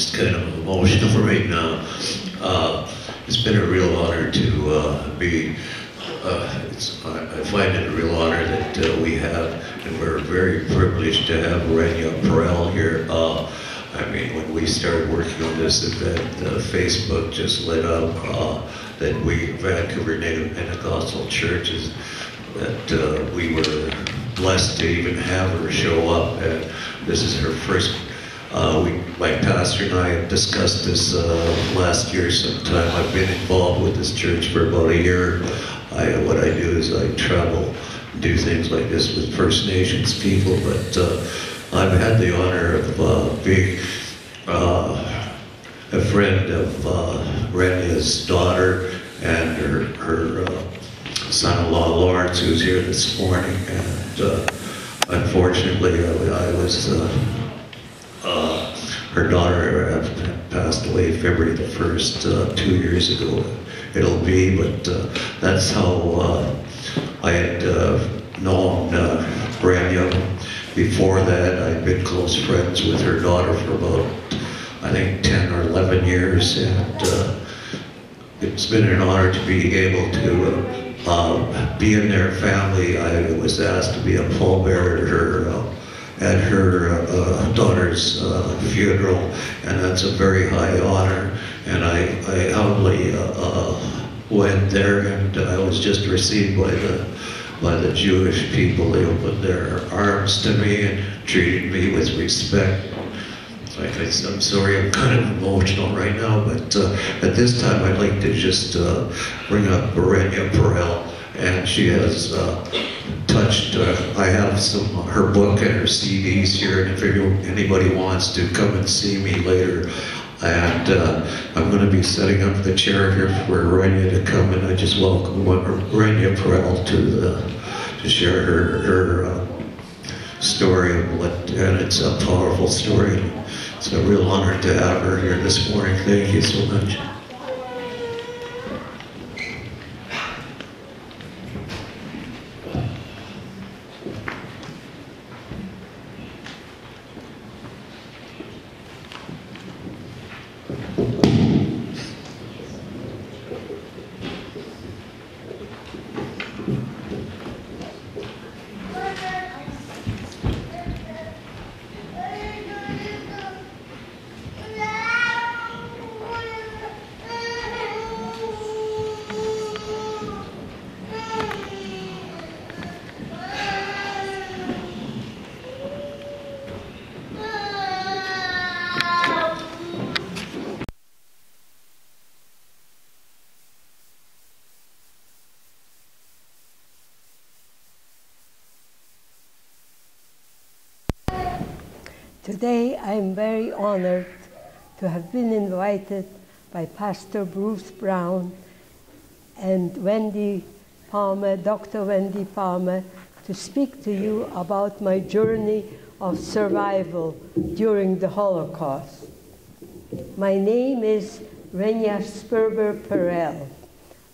just kind of emotional right now. It's been a real honor to be. I find it a real honor that we have, and we're very privileged to have Renia Perel here. I mean, when we started working on this event, Facebook just lit up that Vancouver Native Pentecostal churches, that we were blessed to even have her show up, and this is her first. My pastor and I had discussed this last year sometime. I've been involved with this church for about a year. What I do is I travel, do things like this with First Nations people, but I've had the honor of being a friend of Renia's daughter and her son-in-law Lawrence, who's here this morning, and unfortunately I was her daughter passed away February the 1st, 2 years ago. It'll be, but that's how I had known Renia. Before that, I'd been close friends with her daughter for about, I think, 10 or 11 years, and it's been an honor to be able to be in their family. I was asked to be a pallbearer at her daughter's funeral, and that's a very high honor. And I humbly went there, and I was just received by the Jewish people. They opened their arms to me and treated me with respect. I'm sorry, I'm kind of emotional right now, but at this time I'd like to just bring up Renia Perel, and she has touched, I have her book and her CDs here, and if anybody wants to come and see me later, and I'm going to be setting up the chair here for Renia to come, and I just welcome Renia Perel to share her story of and it's a powerful story. It's a real honor to have her here this morning. Thank you so much. Today, I am very honored to have been invited by Pastor Bruce Brown and Wendy Palmer, Dr. Wendy Palmer, to speak to you about my journey of survival during the Holocaust. My name is Renia Sperber Perel.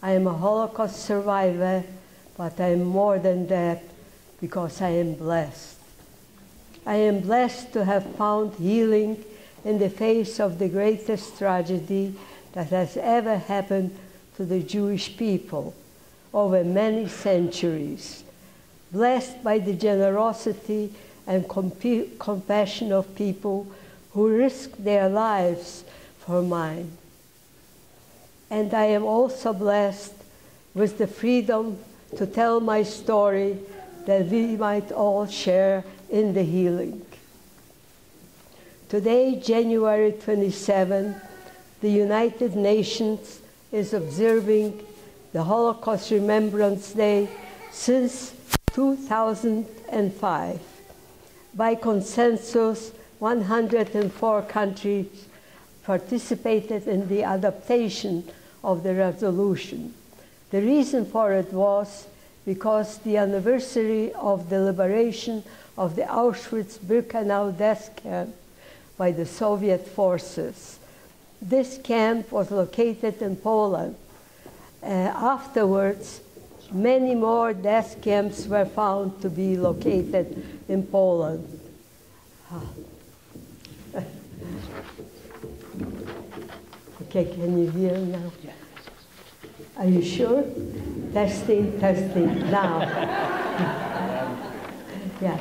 I am a Holocaust survivor, but I am more than that because I am blessed. I am blessed to have found healing in the face of the greatest tragedy that has ever happened to the Jewish people over many centuries. Blessed by the generosity and compassion of people who risked their lives for mine. And I am also blessed with the freedom to tell my story that we might all share in the healing. Today, January 27, the United Nations is observing the Holocaust Remembrance Day since 2005. By consensus, 104 countries participated in the adaptation of the resolution. The reason for it was because the anniversary of the liberation of the Auschwitz-Birkenau death camp by the Soviet forces. This camp was located in Poland. Afterwards, many more death camps were found to be located in Poland. Okay, can you hear now? Are you sure? Testing, testing, now. Yeah.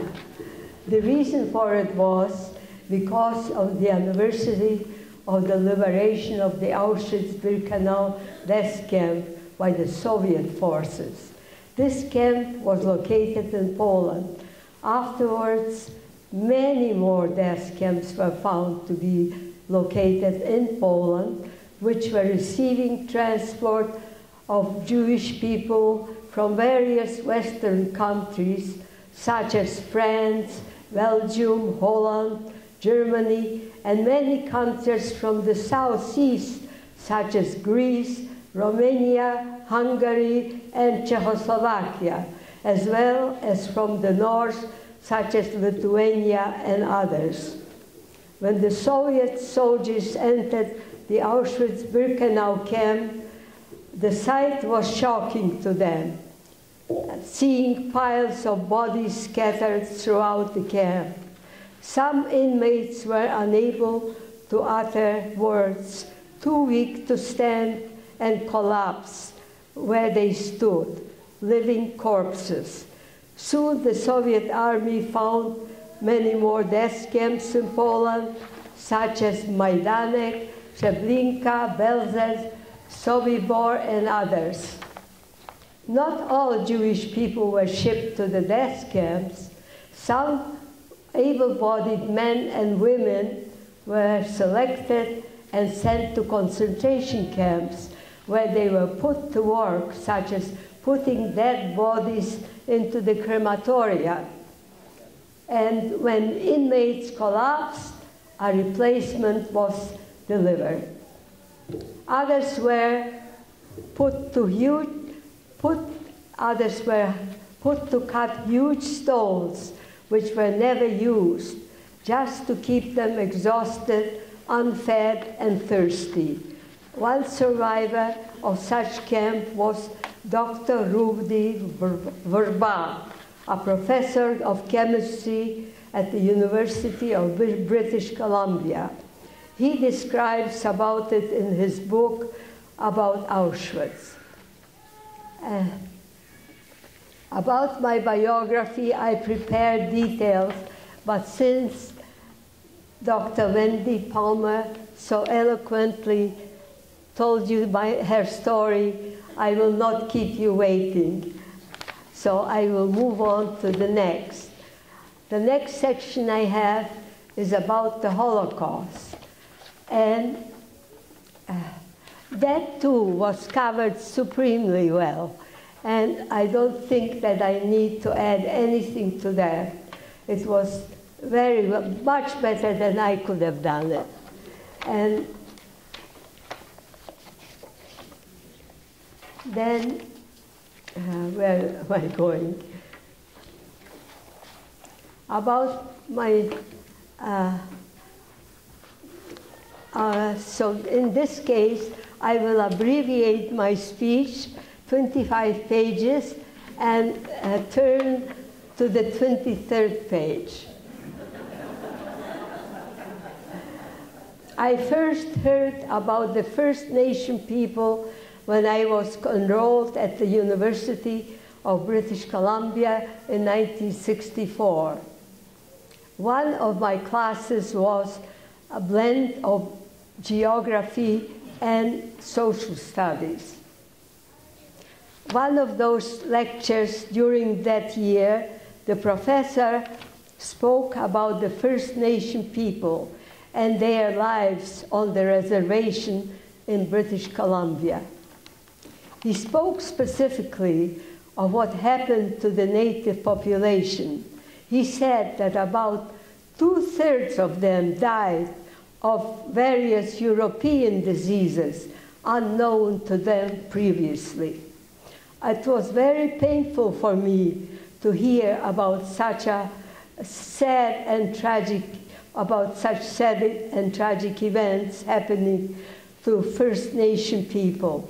The reason for it was because of the anniversary of the liberation of the Auschwitz-Birkenau death camp by the Soviet forces. This camp was located in Poland. Afterwards, many more death camps were found to be located in Poland, which were receiving transport of Jewish people from various Western countries, such as France, Belgium, Holland, Germany, and many countries from the southeast, such as Greece, Romania, Hungary, and Czechoslovakia, as well as from the north, such as Lithuania and others. When the Soviet soldiers entered the Auschwitz-Birkenau camp, the sight was shocking to them, seeing piles of bodies scattered throughout the camp. Some inmates were unable to utter words, too weak to stand, and collapsed where they stood, living corpses. Soon the Soviet army found many more death camps in Poland, such as Majdanek, Treblinka, Belzec, Sobibor, and others. Not all Jewish people were shipped to the death camps. Some able-bodied men and women were selected and sent to concentration camps where they were put to work, such as putting dead bodies into the crematoria. And when inmates collapsed, a replacement was delivered. Others were put to cut huge stones, which were never used, just to keep them exhausted, unfed, and thirsty. One survivor of such camp was Dr. Rudi Verba, a professor of chemistry at the University of British Columbia. He describes about it in his book about Auschwitz. About my biography, I prepared details, but since Dr. Wendy Palmer so eloquently told you her story, I will not keep you waiting. So I will move on to the next. The next section I have is about the Holocaust. And that too was covered supremely well. And I don't think that I need to add anything to that. It was much better than I could have done it. And then, where am I going? About my, so in this case, I will abbreviate my speech, 25 pages, and turn to the 23rd page. I first heard about the First Nation people when I was enrolled at the University of British Columbia in 1964. One of my classes was a blend of geography and social studies. One of those lectures during that year, the professor spoke about the First Nation people and their lives on the reservation in British Columbia. He spoke specifically of what happened to the native population. He said that about 2/3 of them died of various European diseases unknown to them previously. It was very painful for me to hear about such sad and tragic events happening to First Nation people.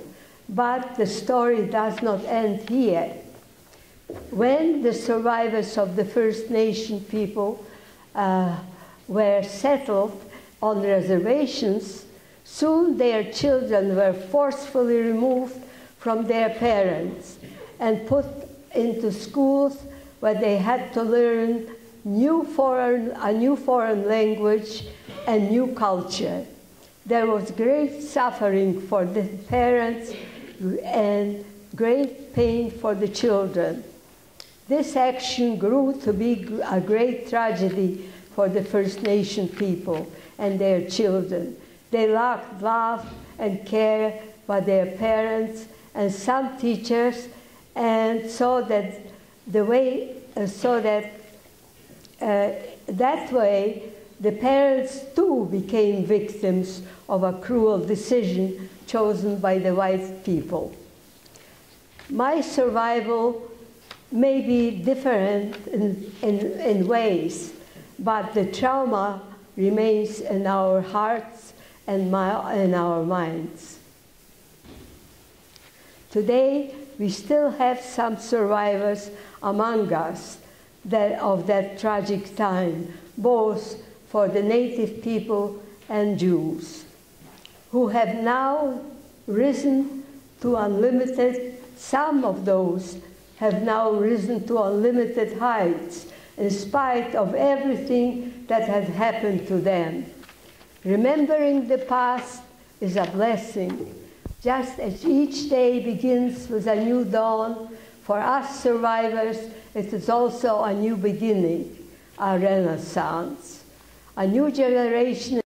But the story does not end here. When the survivors of the First Nation people were settled on reservations, Soon their children were forcefully removed from their parents and put into schools where they had to learn a new foreign language and new culture. There was great suffering for the parents and great pain for the children. This action grew to be a great tragedy for the First Nation people and their children. They lacked love and care by their parents and some teachers, and so that that way the parents too became victims of a cruel decision chosen by the white people. My survival may be different in ways, but the trauma remains in our hearts and in our minds. Today, we still have some survivors among us of that tragic time, both for the native people and Jews, who have now risen to unlimited, some of those have now risen to unlimited heights in spite of everything that has happened to them. Remembering the past is a blessing. Just as each day begins with a new dawn, for us survivors, it is also a new beginning, a renaissance. A new generation